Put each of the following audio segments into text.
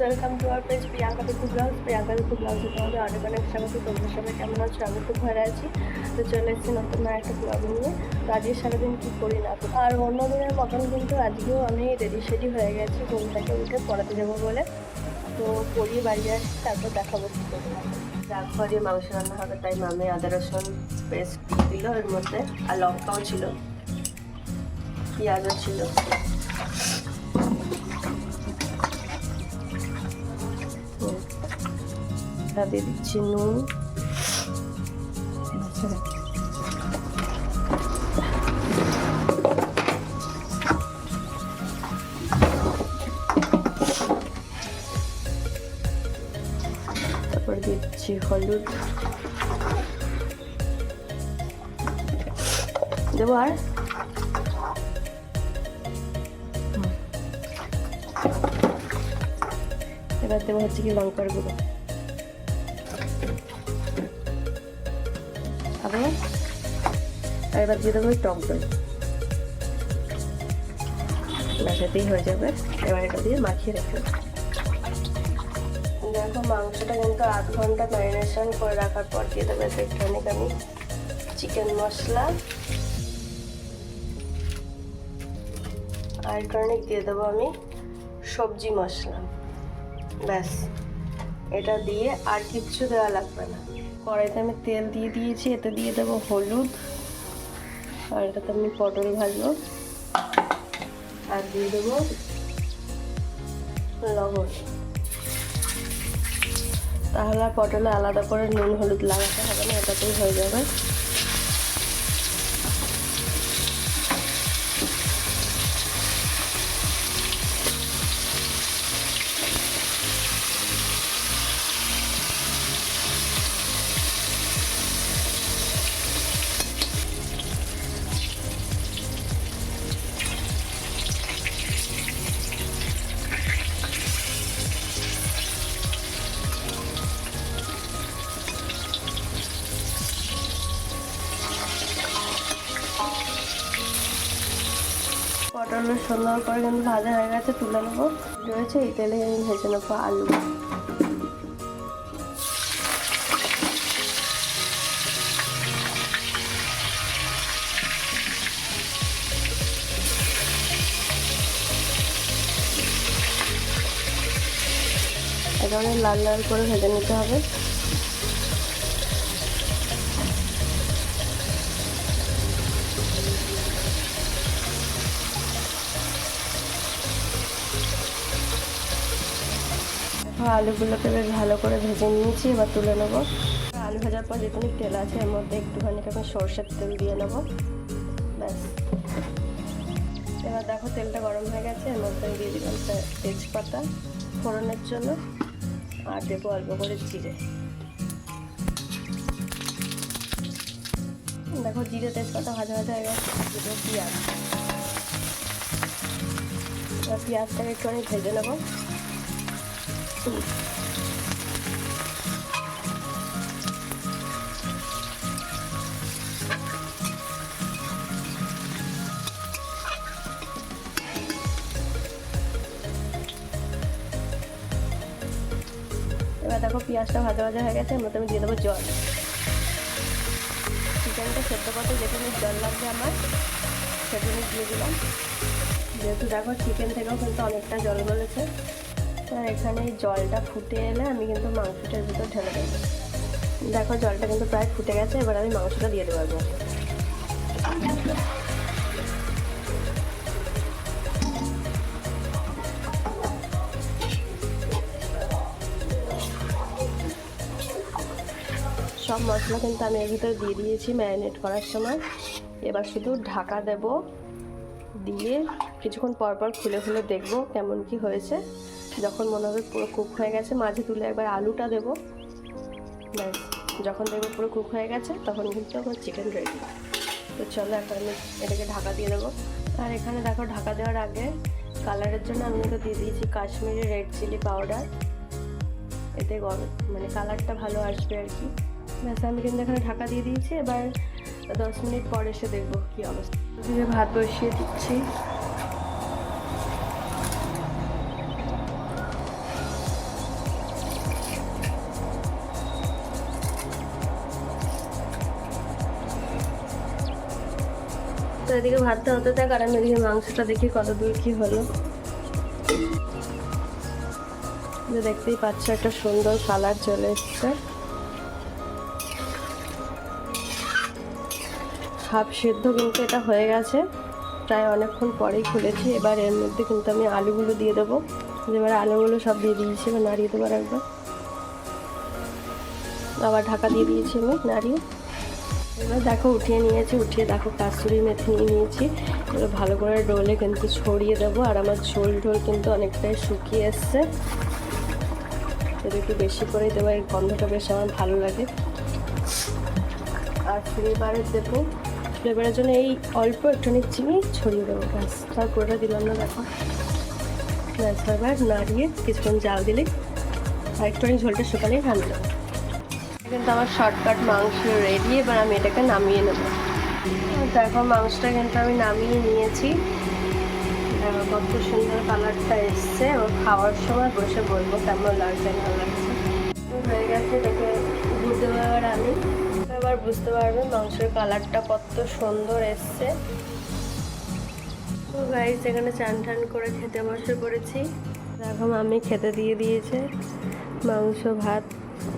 Welcome to our page Priyanka টুকু blogs. Priyanka টুকু ব্লগসে তোমাদের অনেক অনেক স্বাগত। তোমরা সবাই কেমন আছো? আমি খুব ভালো আছি। তো চলে এসেছি নতুন একটা ব্লগ নিয়ে। তো আজকে সারাদিন কী করি না, আর অন্য দিনের মতন কিন্তু আজকেও আমি রেডি হয়ে গেছি ঘুম থেকে উঠে পড়াতে যাবো বলে। তো পড়িয়ে বাড়ি আসছি, তারপর দেখাবো কী করি না। রাখো দিয়ে মাংস রান্না হবে, তাই মামি আদা রসুন পেস্ট দিল এর মধ্যে, আর লঙ্কাও ছিল, পেঁয়াজও ছিল। দিয়ে দিচ্ছি নুন, তারপর দিচ্ছি হলুদ দেবো, আর এবার দেবো হচ্ছে কি লঙ্কার গুঁড়ো, আর এবার দিয়ে দেবো টক দই। বাসাতেই হয়ে যাবে। এবার এটা দিয়ে মাখিয়ে রেখে দেখো, মাংসটা কিন্তু আধ ঘন্টা ম্যারিনেশন করে রাখার পর দিয়ে দেবো একটুখানি আমি চিকেন মশলা, আর কারণে দিয়ে দেবো আমি সবজি মশলা। ব্যাস, এটা দিয়ে আর কিচ্ছু দেওয়া লাগবে না। কড়াইতে আমি তেল দিয়ে দিয়েছি, এতে দিয়ে দেবো হলুদ, আর এটাতে আমি পটল ভাজবো, আর দিয়ে দেবো লবণ। তাহলে আর পটলে আলাদা করে নুন হলুদ লাগাতে হবে না, এটাতেই হয়ে যাবে। পটলের সুন্দর করে কিন্তু ভাজা হয়ে গেছে, তুলে নেবো। রয়েছে এই তেলে আমি ভেজে নেবো আলু। একেবারে লাল লাল করে ভেজে নিতে হবে। আলুগুলোকে বেশ ভালো করে ভেজে নিয়েছি, এবার তুলে নেবো। আলু ভাজার পর যেখানে তেল আছে এর মধ্যে একটুখানি আমি সরষের তেল দিয়ে নেবো। ব্যাস, এবার দেখো তেলটা গরম হয়ে গেছে, এর মধ্যে দিয়ে দিলাম তেজপাতা ফোড়নের জন্য, আর দেবো অল্প করে জিরে। দেখো জিরে তেজপাতা ভাজা ভাজা হয়ে গেছে, দেবো পেঁয়াজ। এবার পেঁয়াজটাকে একটু আমি ভেজে নেবো। এবার দেখো পেঁয়াজটা ভাজা ভাজা হয়ে গেছে, এর মধ্যে আমি দিয়ে দেবো জল। চিকেনটা সেদ্ধ করতে যেখানে জল লাগবে আমার সেখানে দিয়ে দিলাম। যেহেতু দেখো চিকেন থেকেও কিন্তু অনেকটা জল গলেছে, আর এখানে জলটা ফুটে এলে আমি কিন্তু মাংসটার ভিতর ঢেলে দেবো। দেখো জলটা কিন্তু প্রায় ফুটে গেছে, এবার আমি মাংসটা দিয়ে দেবো। সব মশলা কিন্তু আমি এর ভিতরে দিয়ে দিয়েছি ম্যারিনেট করার সময়। এবার শুধু ঢাকা দেব, দিয়ে কিছুক্ষণ পর পর খুলে খুলে দেখবো কেমন কি হয়েছে। যখন মনে হবে পুরো কুক হয়ে গেছে, মাঝে তুলে একবার আলুটা দেবো। ব্যাস, যখন দেখবো পুরো কুক হয়ে গেছে তখন কিন্তু আমার চিকেন রেডি। তো চলো এখন আমি এটাকে ঢাকা দিয়ে দেবো। আর এখানে দেখো ঢাকা দেওয়ার আগে কালারের জন্য আমি তো দিয়ে দিয়েছি কাশ্মীরি রেড চিলি পাউডার। এতে মানে কালারটা ভালো আসবে আর কি। ব্যাস, আমি কিন্তু এখানে ঢাকা দিয়ে দিয়েছি। এবার 10 মিনিট পর এসে দেখবো কী অবস্থা। দিয়ে ভাত বসিয়ে দিচ্ছি। তো এদিকে ভাতটা হতে থাক আর আমি এদিকে মাংসটা দেখি কত দূর কী হলো। দেখতেই পাচ্ছ একটা সুন্দর কালার চলে এসছে। হাফ সেদ্ধ কিন্তু এটা হয়ে গেছে, প্রায় অনেকক্ষণ পরেই খুলেছি। এবার এর মধ্যে কিন্তু আমি আলুগুলো দিয়ে দেবো। এবার আলুগুলো সব দিয়ে দিয়েছি, এবার নাড়িয়ে দেবো একবার, আবার ঢাকা দিয়ে দিয়েছি আমি নাড়িয়ে। এবার দেখো উঠিয়ে নিয়েছি, উঠিয়ে দেখো কাসুরি মেথি নিয়ে নিয়েছি। এবার ভালো করে ডোলে কিন্তু ছড়িয়ে দেবো। আর আমার ঝোল ঢোল কিন্তু অনেকটাই শুকিয়ে এসছে, একটু বেশি করেই দেবো, এই গন্ধটা বেশ আমার ভালো লাগে। আর ফ্লেভারের দেবো, ফ্লেভারের জন্য এই অল্প একটুখানি চিনি ছড়িয়ে দেবো, ব্যাস। তারপরে দিলাম না, দেখো ব্যাস। এবার নাড়িয়ে কিছুক্ষণ জাল দিলেই আর একটুখানি ঝোলটা শুকালেই ঠান্ডা দেবো। কিন্তু আমার শর্টকাট মাংস রেডি। এবার আমি এটাকে নামিয়ে নেবো। দেখো মাংসটা কিন্তু আমি নামিয়ে নিয়েছি। দেখো কত সুন্দর কালারটা এসছে। এবং খাওয়ার সময় বসে বলবো কেমন লাগছে না লাগছে। হয়ে গেছে, দেখে বুঝতে পারবার আমি এবার বুঝতে পারবেন মাংসের কালারটা কত সুন্দর এসছে। তো গাইস এখানে চান টান করে খেতে বসে পড়েছি। দেখো আমি খেতে দিয়ে দিয়েছে মাংস ভাত।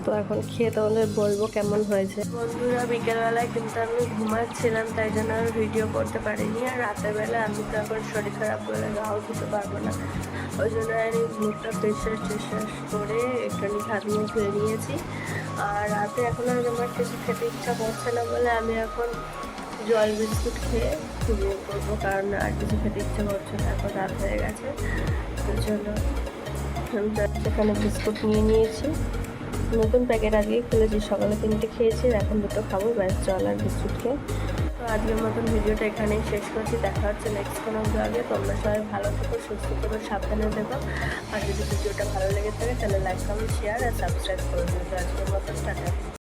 তো এখন খেয়ে তোমাদের বলবো কেমন হয়েছে। বন্ধুরা বিকেলবেলায় কিন্তু আমি ঘুমাচ্ছিলাম, তাই জন্য আর ভিডিও করতে পারিনি। আর রাতের বেলা আমি তো এখন শরীর খারাপ বলে গাও দিতে পারবো না, ওই জন্য আমি মুখটা ফ্রেশ করে একটুখানি হাত মুখ ধুয়ে নিয়েছি। আর রাতে এখন আর আমার কিছু খেতে ইচ্ছা করছে না বলে আমি এখন জল বিস্কুট খেয়ে ঘুমিয়ে পড়বো, কারণ আর কিছু খেতে ইচ্ছা করছে না, এখন রাত হয়ে গেছে। ওই জন্য আমি সেখানে বিস্কুট নিয়ে নিয়েছি, নতুন প্যাকেট আজকে খুলেছি। সকালে 3টে খেয়েছি, এখন 2টো খাবো, ব্যাস জল আর বিস্কুট খেয়ে। তো আজকের মতন ভিডিওটা এখানেই শেষ করছি। দেখা হচ্ছে নেক্সট কোনো ব্লগে। তোমরা সবাই ভালো থেকো, সুস্থ থেকো, সাবধানে থেকো। আর যদি ভিডিওটা ভালো লেগে থাকে তাহলে লাইক কমেন্ট শেয়ার আর সাবস্ক্রাইব করে দিও। তো আজকের মতন টাটা।